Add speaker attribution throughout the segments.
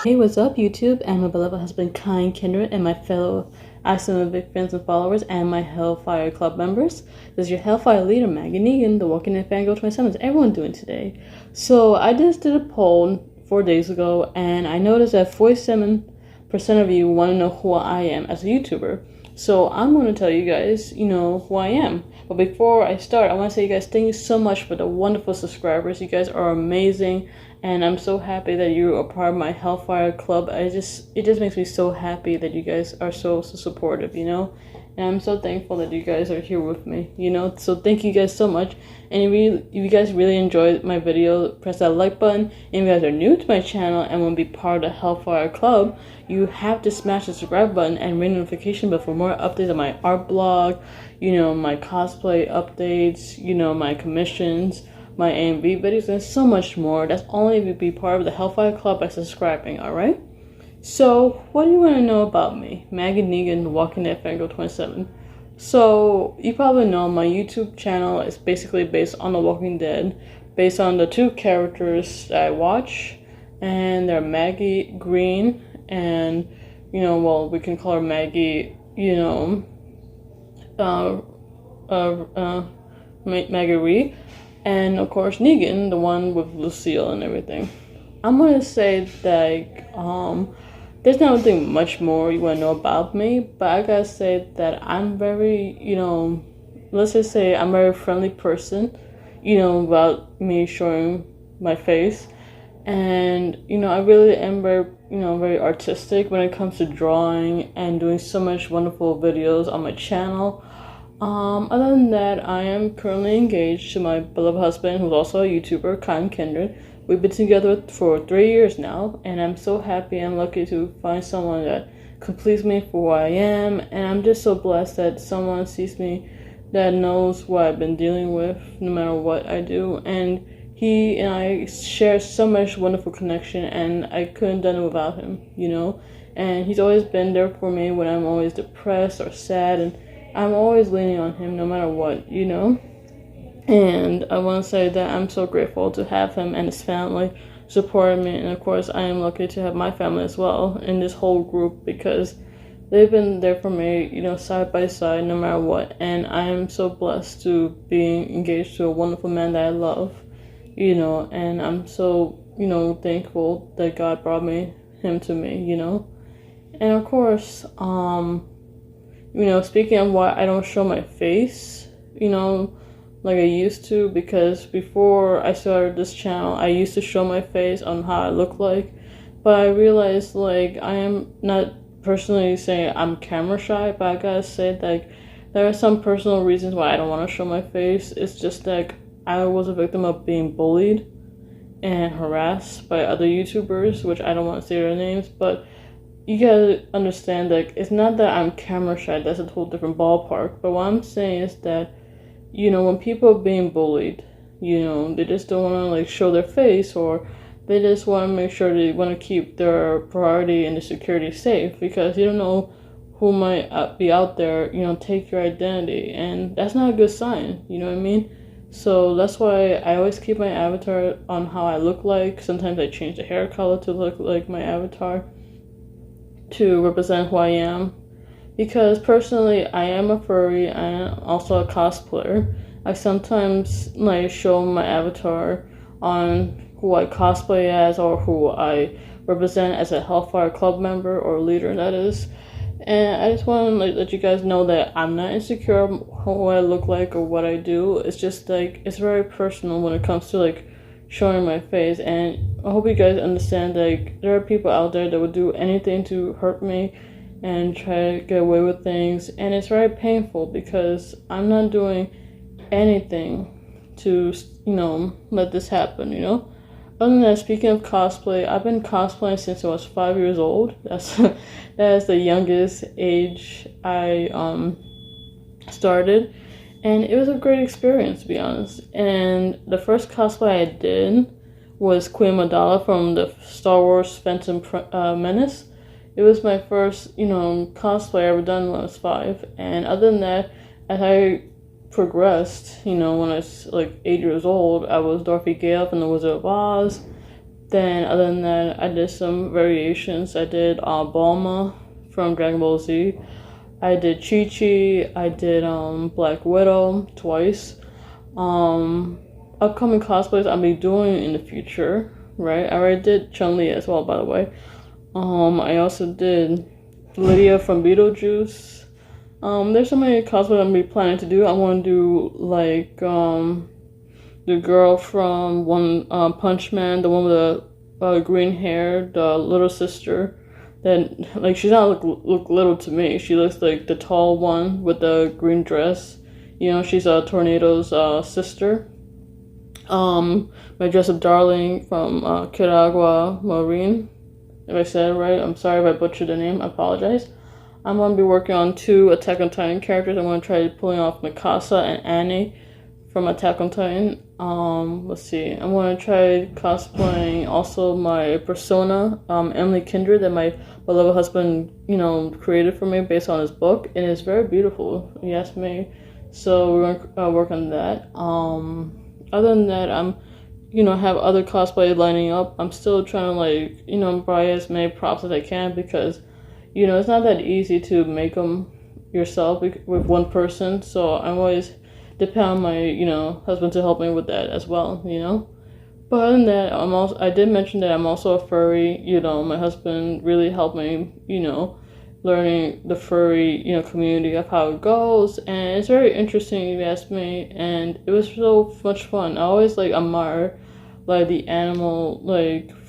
Speaker 1: Hey, what's up, YouTube, and my beloved husband, kind kindred, and my fellow Big fans and followers, and my Hellfire Club members. This is your Hellfire leader, Maggie Negan, the Walking Dead Fangirl27. How's everyone doing today? So, I just did a poll 4 days ago, and I noticed that 47% of you want to know who I am as a YouTuber. So, I'm going to tell you guys, who I am. But before I start, I want to say, you guys, thank you so much for the wonderful subscribers. You guys are amazing. And I'm so happy that you are part of my Hellfire Club. It just makes me so happy that you guys are so supportive, And I'm so thankful that you guys are here with me, So thank you guys so much. And if you guys really enjoyed my video, press that like button. And if you guys are new to my channel and want to be part of the Hellfire Club, you have to smash the subscribe button and ring notification bell for more updates on my art blog, my cosplay updates, my commissions, my AMV videos, and so much more. That's only if you be part of the Hellfire Club by subscribing, alright? So, what do you want to know about me? Maggie Negan, Walking Dead Fangirl27. So, you probably know my YouTube channel is basically based on The Walking Dead, based on the two characters that I watch, and they're Maggie Green, and, we can call her Maggie, Maggie Ree. And of course Negan, the one with Lucille and everything. I'm gonna say that there's not really much more you wanna know about me, but I gotta say that I'm very, let's just say I'm a very friendly person, without me showing my face. And, I really am very, very artistic when it comes to drawing and doing so much wonderful videos on my channel. Other than that, I am currently engaged to my beloved husband, who's also a YouTuber, kind kindred. We've been together for 3 years now, and I'm so happy and lucky to find someone that completes me for who I am. And I'm just so blessed that someone sees me that knows what I've been dealing with, no matter what I do. And he and I share so much wonderful connection, and I couldn't have done it without him, And he's always been there for me when I'm always depressed or sad, and I'm always leaning on him no matter what, And I want to say that I'm so grateful to have him and his family supporting me. And of course, I am lucky to have my family as well in this whole group, because they've been there for me, side by side, no matter what. And I am so blessed to be engaged to a wonderful man that I love, And I'm so, thankful that God brought him to me, And of course, speaking of why I don't show my face, like I used to, because before I started this channel, I used to show my face on how I look like, but I realized, like, I am not personally saying I'm camera shy, but I gotta say, like, there are some personal reasons why I don't want to show my face. It's just like I was a victim of being bullied and harassed by other YouTubers, which I don't want to say their names, but you gotta understand that it's not that I'm camera shy, that's a whole different ballpark. But what I'm saying is that, when people are being bullied, they just don't want to, like, show their face, or they just want to make sure they want to keep their priority and the security safe, because you don't know who might be out there, take your identity, and that's not a good sign, you know what I mean? So that's why I always keep my avatar on how I look like. Sometimes I change the hair color to look like my avatar, to represent who I am, because personally I am a furry and also a cosplayer. I sometimes, like, show my avatar on who I cosplay as, or who I represent as a Hellfire Club member or leader, that is. And I just want to, like, let you guys know that I'm not insecure of who I look like or what I do. It's just, like, it's very personal when it comes to, like, showing my face. And I hope you guys understand, like, there are people out there that would do anything to hurt me and try to get away with things, and it's very painful because I'm not doing anything to, let this happen, Other than that, speaking of cosplay, I've been cosplaying since I was 5 years old. That is the youngest age I started, and it was a great experience, to be honest. And the first cosplay I did was Queen Amidala from the Star Wars Phantom Menace. It was my first, cosplay I ever done when I was 5. And other than that, as I progressed, when I was like 8 years old, I was Dorothy Gale from The Wizard of Oz. Then other than that, I did some variations. I did Bulma from Dragon Ball Z. I did Chi-Chi. I did Black Widow twice. Upcoming cosplays I'll be doing in the future, right? I already did Chun-Li as well, by the way. I also did Lydia from Beetlejuice. There's so many cosplays I'm be planning to do. I want to do like the girl from One Punch Man, the one with the green hair, the little sister. That like she's not look little to me. She looks like the tall one with the green dress. You know, she's a Tornado's sister. My dress-up darling from Kiragua Marine. If I said it right, I'm sorry if I butchered the name. I apologize. I'm going to be working on 2 Attack on Titan characters. I'm going to try pulling off Mikasa and Annie from Attack on Titan. Let's see. I'm going to try cosplaying also my persona, Emily Kindred, that my beloved husband, created for me based on his book. And it's very beautiful, if you ask me. So we're going to work on that. Other than that, I'm have other cosplay lining up. I'm still trying to buy as many props as I can because, it's not that easy to make them yourself with one person. So I always depend on my, husband to help me with that as well, But other than that, I did mention that I'm also a furry. My husband really helped me, learning the furry, community of how it goes, and it's very interesting if you ask me, and it was so much fun. I always admire the animal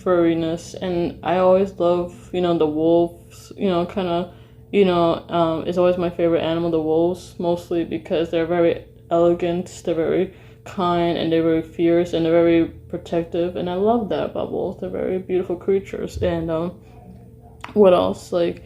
Speaker 1: furriness, and I always love the wolves, it's always my favorite animal, the wolves, mostly because they're very elegant, they're very kind, and they're very fierce, and they're very protective, and I love that about wolves. They're very beautiful creatures. And what else? I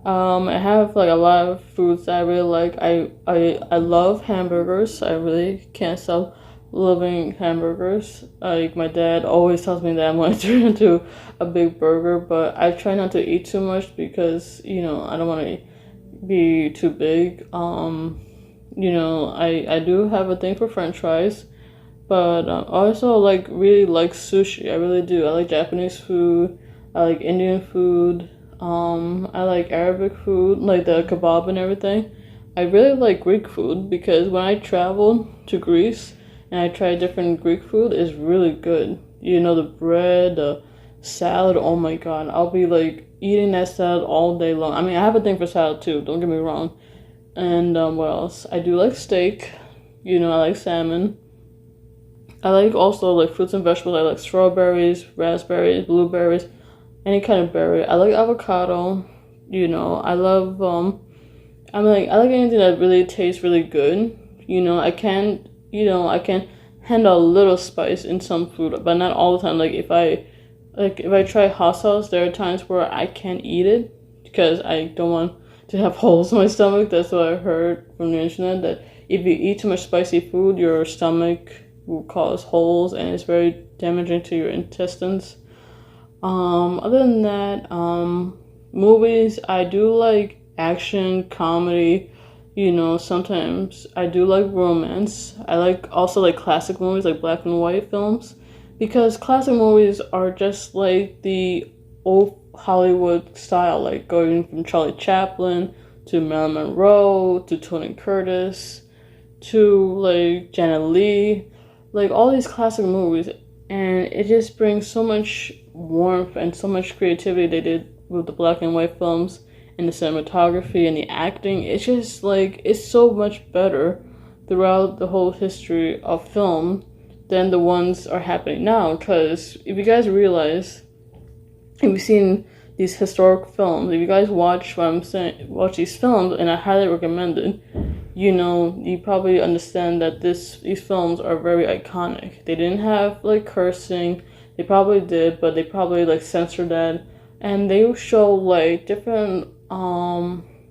Speaker 1: have a lot of foods that I really like. I love hamburgers. I really can't stop loving hamburgers. My dad always tells me that I'm going to turn into a big burger, but I try not to eat too much because I don't want to be too big. I do have a thing for French fries, but I also really like sushi. I really do. I like Japanese food. I like Indian food. I like Arabic food, like the kebab and everything. I really like Greek food because when I traveled to Greece and I tried different Greek food, it's really good. The bread, the salad, oh my god. I'll be eating that salad all day long. I mean, I have a thing for salad too, don't get me wrong. And what else? I do like steak. I like salmon. I like also fruits and vegetables. I like strawberries, raspberries, blueberries. Any kind of berry. I like avocado. I love I like anything that really tastes really good. I can handle a little spice in some food, but not all the time. If I try hot sauce, there are times where I can't eat it because I don't want to have holes in my stomach. That's what I heard from the internet, that if you eat too much spicy food, your stomach will cause holes and it's very damaging to your intestines. Other than that, movies, I do like action, comedy, sometimes I do like romance. I also like classic movies, like black and white films, because classic movies are just the old Hollywood style, going from Charlie Chaplin to Marilyn Monroe to Tony Curtis to Janet Leigh, all these classic movies, and it just brings so much warmth and so much creativity they did with the black and white films and the cinematography and the acting. It's just it's so much better throughout the whole history of film than the ones are happening now. Because if you guys realize, if you've seen these historic films, if you guys watch what I'm saying, watch these films, and I highly recommend it, you probably understand that these films are very iconic. They didn't have cursing. They probably did, but they probably censored that, and they show different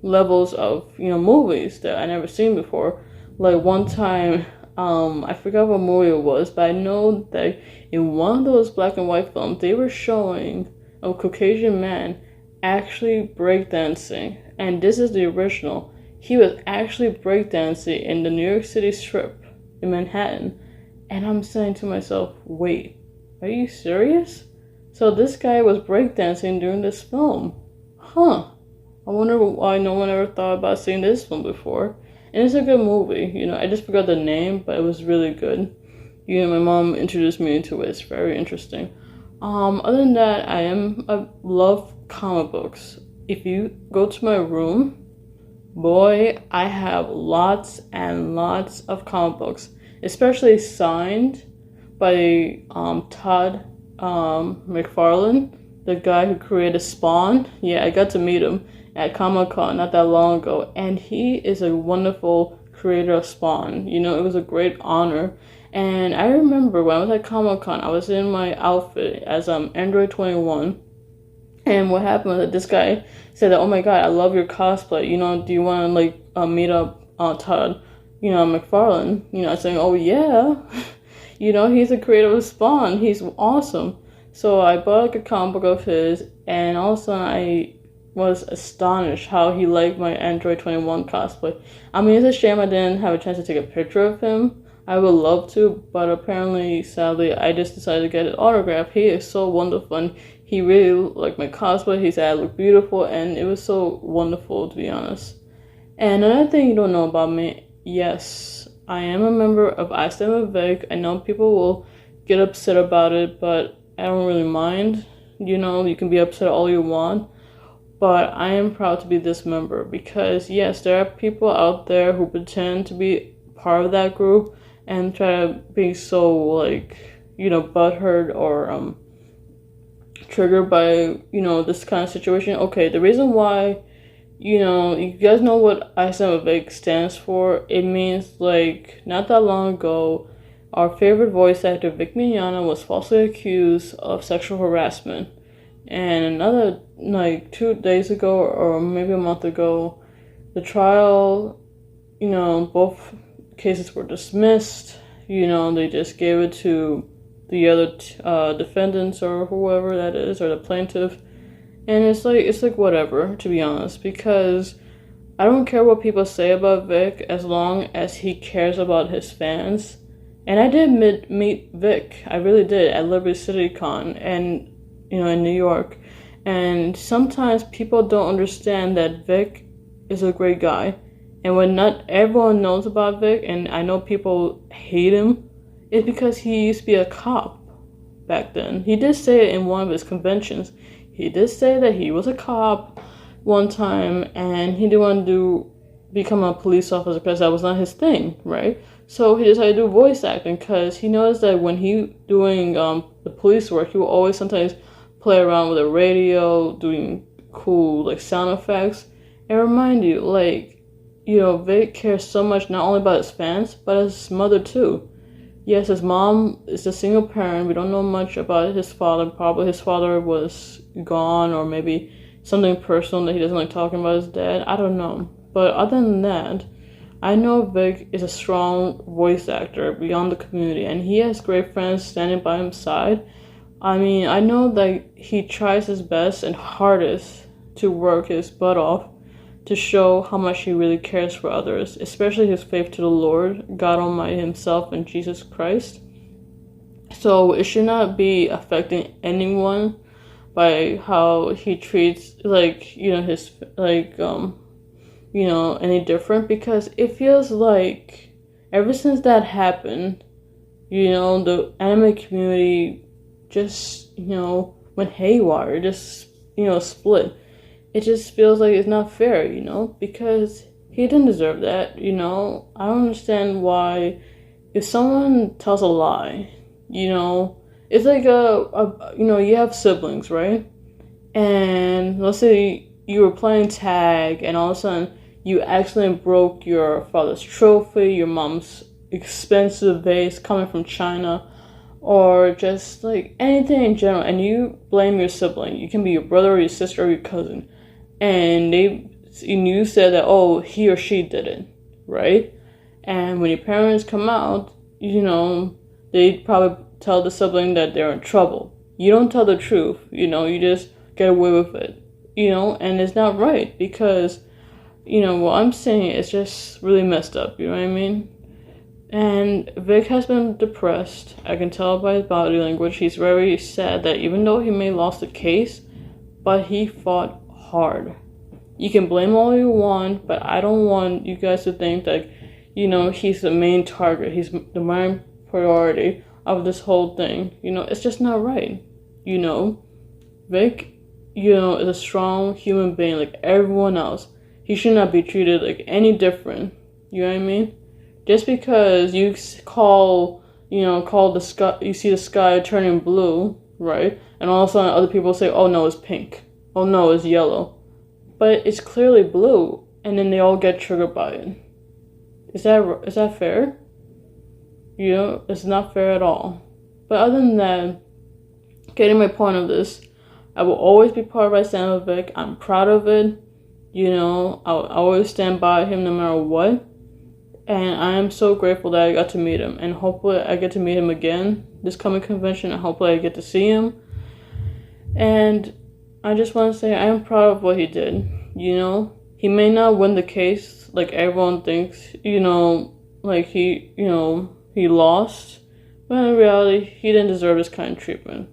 Speaker 1: levels of movies that I never seen before. One time, I forgot what movie it was, but I know that in one of those black and white films, they were showing a Caucasian man actually breakdancing, and this is the original. He was actually breakdancing in the New York City Strip in Manhattan, and I'm saying to myself, wait, are you serious? So this guy was breakdancing during this film. Huh. I wonder why no one ever thought about seeing this film before. And it's a good movie. I just forgot the name, but it was really good. My mom introduced me to it. It's very interesting. Other than that, I love comic books. If you go to my room, boy, I have lots and lots of comic books, especially signed by Todd McFarlane, the guy who created Spawn. Yeah, I got to meet him at Comic-Con not that long ago, and he is a wonderful creator of Spawn. It was a great honor. And I remember when I was at Comic-Con, I was in my outfit as Android 21. And what happened was that this guy said that, oh my god, I love your cosplay. Do you want to meet up Todd, McFarlane? Saying, oh yeah. He's a creator of Spawn. He's awesome. So I bought a comic book of his, and all of a sudden I was astonished how he liked my Android 21 cosplay. I mean, it's a shame I didn't have a chance to take a picture of him. I would love to, but apparently, sadly, I just decided to get an autograph. He is so wonderful, and he really liked my cosplay. He said I look beautiful, and it was so wonderful, to be honest. And another thing you don't know about me, yes, I am a member of I Stand With Vic. I know people will get upset about it, but I don't really mind. You can be upset all you want, but I am proud to be this member because, yes, there are people out there who pretend to be part of that group and try to be so, butthurt or triggered by, this kind of situation. Okay, the reason why, you guys know what I Stand With Vic stands for. It means, not that long ago, our favorite voice actor, Vic Mignogna, was falsely accused of sexual harassment. And another, 2 days ago, or maybe a month ago, the trial, both cases were dismissed. They just gave it to the other defendants or whoever that is, or the plaintiff. And it's like whatever, to be honest, because I don't care what people say about Vic as long as he cares about his fans. And I did meet Vic. I really did at Liberty City Con and in New York. And sometimes people don't understand that Vic is a great guy. And when not everyone knows about Vic, and I know people hate him, it's because he used to be a cop back then. He did say it in one of his conventions. He did say that he was a cop one time, and he didn't want to become a police officer because that was not his thing, right? So he decided to do voice acting because he noticed that when he doing the police work, he would always sometimes play around with a radio, doing cool sound effects. And remind you, Vic cares so much not only about his fans, but his mother too. Yes, his mom is a single parent. We don't know much about his father. Probably his father was gone, or maybe something personal that he doesn't like talking about his dad. I don't know. But other than that, I know Vic is a strong voice actor beyond the community, and he has great friends standing by his side. I mean, I know that he tries his best and hardest to work his butt off to show how much he really cares for others, especially his faith to the Lord, God Almighty himself, and Jesus Christ. So it should not be affecting anyone by how he treats, his, any different, because it feels like ever since that happened, the anime community just, went haywire, just, split. It just feels like it's not fair, because he didn't deserve that, I don't understand why, if someone tells a lie, it's like you have siblings, right? And let's say you were playing tag and all of a sudden you accidentally broke your father's trophy, your mom's expensive vase coming from China, or just anything in general, and you blame your sibling. You can be your brother or your sister or your cousin. And you said that, oh, he or she did it, right? And when your parents come out, they probably tell the sibling that they're in trouble. You don't tell the truth, you just get away with it, and it's not right because, what I'm saying is just really messed up, you know what I mean? And Vic has been depressed. I can tell by his body language. He's very sad that even though he may have lost the case, but he fought hard. You can blame all you want, but I don't want you guys to think that, he's the main target. He's the main priority of this whole thing. It's just not right. Vic, is a strong human being like everyone else. He should not be treated like any different. You know what I mean? Just because you call the sky, you see the sky turning blue, right? And all of a sudden other people say, oh no, it's pink. Oh no, it's yellow. But it's clearly blue, and then they all get triggered by it. Is that fair? It's not fair at all. But other than that, getting my point of this, I will always be part of my stand with Vic. I'm proud of it. I'll always stand by him no matter what. And I am so grateful that I got to meet him. And hopefully I get to meet him again this coming convention. And hopefully I get to see him. And I just want to say I am proud of what he did. He may not win the case like everyone thinks. Like he lost. But in reality, he didn't deserve this kind of treatment.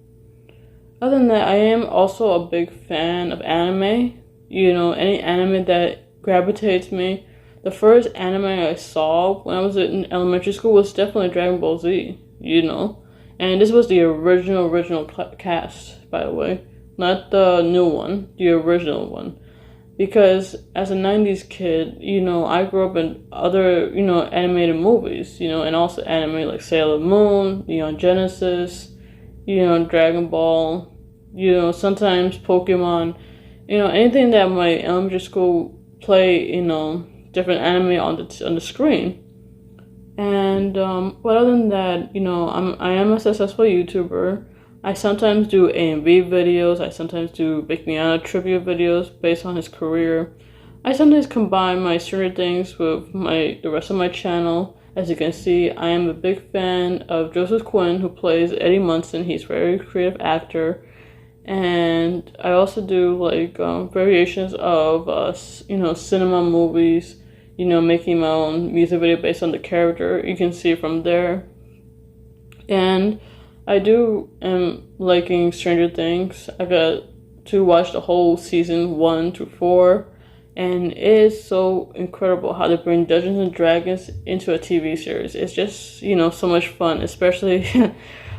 Speaker 1: Other than that, I am also a big fan of anime. Any anime that gravitates me. The first anime I saw when I was in elementary school was definitely Dragon Ball Z, And this was the original cast, by the way. Not the new one, the original one. Because as a 90s kid, I grew up in other, animated movies, and also anime like Sailor Moon, Genesis, Dragon Ball, sometimes Pokemon, anything that my elementary school play, different anime on the screen. And but other than that, I am a successful YouTuber. I sometimes do A&V videos. I sometimes do Big Miana tribute videos based on his career. I sometimes combine my Stranger Things with the rest of my channel. As you can see, I am a big fan of Joseph Quinn, who plays Eddie Munson. He's a very creative actor. And I also do variations of cinema movies, making my own music video based on the character. You can see from there. And I am liking Stranger Things. I got to watch the whole season 1 to 4, and it is so incredible how they bring Dungeons and Dragons into a TV series. It's just so much fun, especially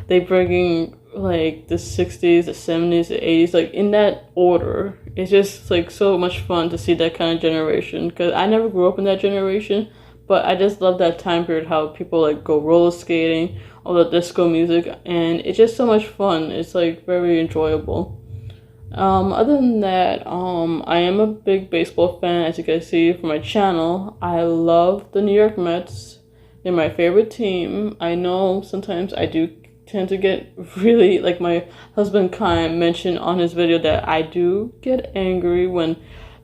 Speaker 1: they bringing the 60s, the 70s, the 80s, in that order. It's just so much fun to see that kind of generation, because I never grew up in that generation, but I just love that time period, how people go roller skating, all the disco music, and it's just so much fun. It's very enjoyable. Other than that, I am a big baseball fan, as you guys see from my channel. I love the New York Mets. They're my favorite team. I know sometimes I do tend to get really, my husband kind of mentioned on his video that I do get angry when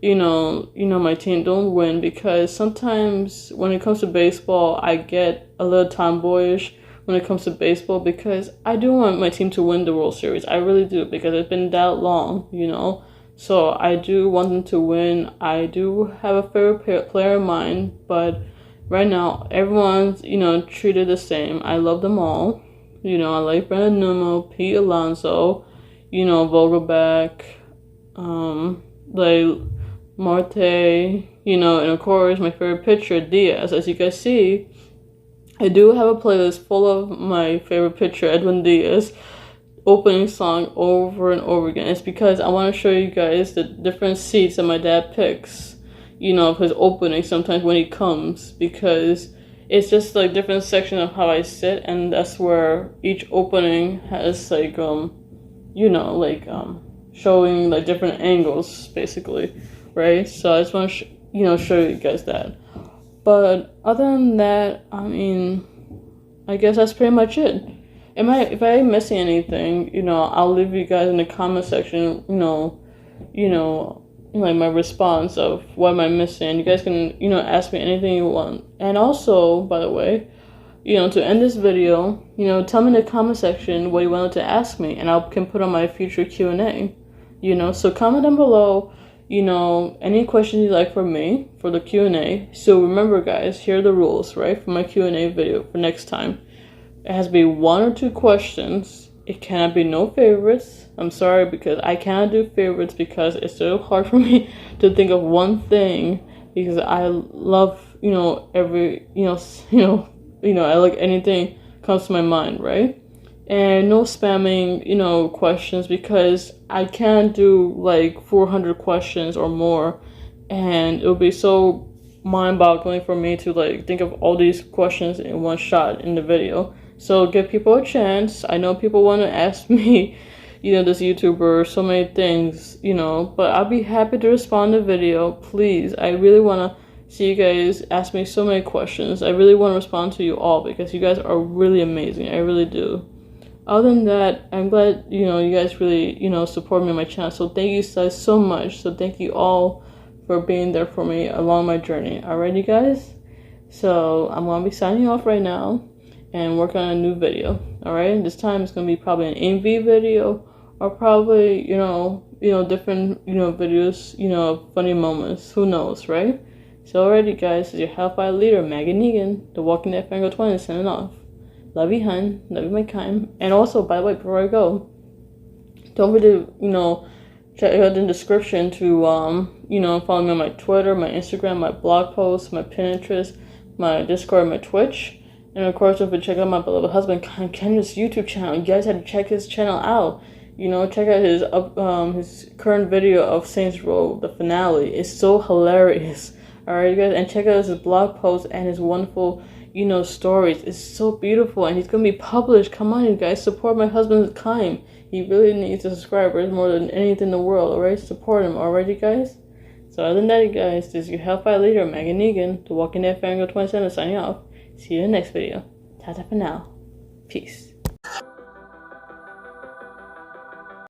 Speaker 1: my team don't win, because sometimes when it comes to baseball, I get a little tomboyish when it comes to baseball, because I do want my team to win the World Series. I really do, because it's been that long, So I do want them to win. I do have a favorite player in mind, but right now everyone's, treated the same. I love them all. I like Brandon Nimmo, Pete Alonso, Vogelback, Marte, and of course my favorite pitcher, Diaz. As you guys see, I do have a playlist full of my favorite pitcher, Edwin Diaz, opening song over and over again. It's because I want to show you guys the different seats that my dad picks, of his opening sometimes when he comes, because it's just different section of how I sit, and that's where each opening has showing different angles, basically, right? So I just want to show you guys that. But other than that, I guess that's pretty much it. If I'm missing anything, I'll leave you guys in the comment section, my response of what am I missing. You guys can, ask me anything you want. And also, by the way, to end this video, tell me in the comment section what you wanted to ask me, and I can put on my future Q&A, so comment down below, you know, any questions you like from me for the Q&A. So remember, guys, here are the rules, right, for my Q&A video for next time. It has to be 1 or 2 questions. It cannot be no favorites. I'm sorry, because I cannot do favorites because it's so hard for me to think of one thing, because I love, you know, every, I like anything comes to my mind, right? And no spamming, you know, questions, because I can't do like 400 questions or more, and it would be so mind-boggling for me to like think of all these questions in one shot in the video. So give people a chance. I know people want to ask me, you know, this YouTuber, so many things, you know, but I'll be happy to respond to video. Please, I really want to see you guys ask me so many questions. I really want to respond to you all because you guys are really amazing. I really do. Other than that, I'm glad, you know, you guys really, you know, support me on my channel. So thank you guys so much. So thank you all for being there for me along my journey. Alright, you guys? So I'm going to be signing off right now and work on a new video. Alright, this time it's going to be probably an AMV video, or probably, you know, different, you know, videos, you know, funny moments. Who knows, right? So alrighty, guys, this is your Hellfire leader, Maggie Negan, the Walking Dead Fangirl27, signing off. Love you, hun. Love you, my kind. And also, by the way, before I go, don't forget to, you know, check out the description to, you know, follow me on my Twitter, my Instagram, my blog posts, my Pinterest, my Discord, my Twitch. And of course, don't forget to check out my beloved husband, Kendra's YouTube channel. You guys have to check his channel out. You know, check out his current video of Saints Row, the finale. It's so hilarious. Alright, you guys, and check out his blog posts and his wonderful, you know, stories. It's so beautiful, and he's gonna be published. Come on, you guys, support my husband's kind. He really needs the subscribers more than anything in the world. Alright, support him. Alright, you guys. So other than that, you guys, this is your Hellfire leader, Maggie Negan, the Walking Dead Fangirl27, signing off. See you in the next video. Ta-ta for now. Peace.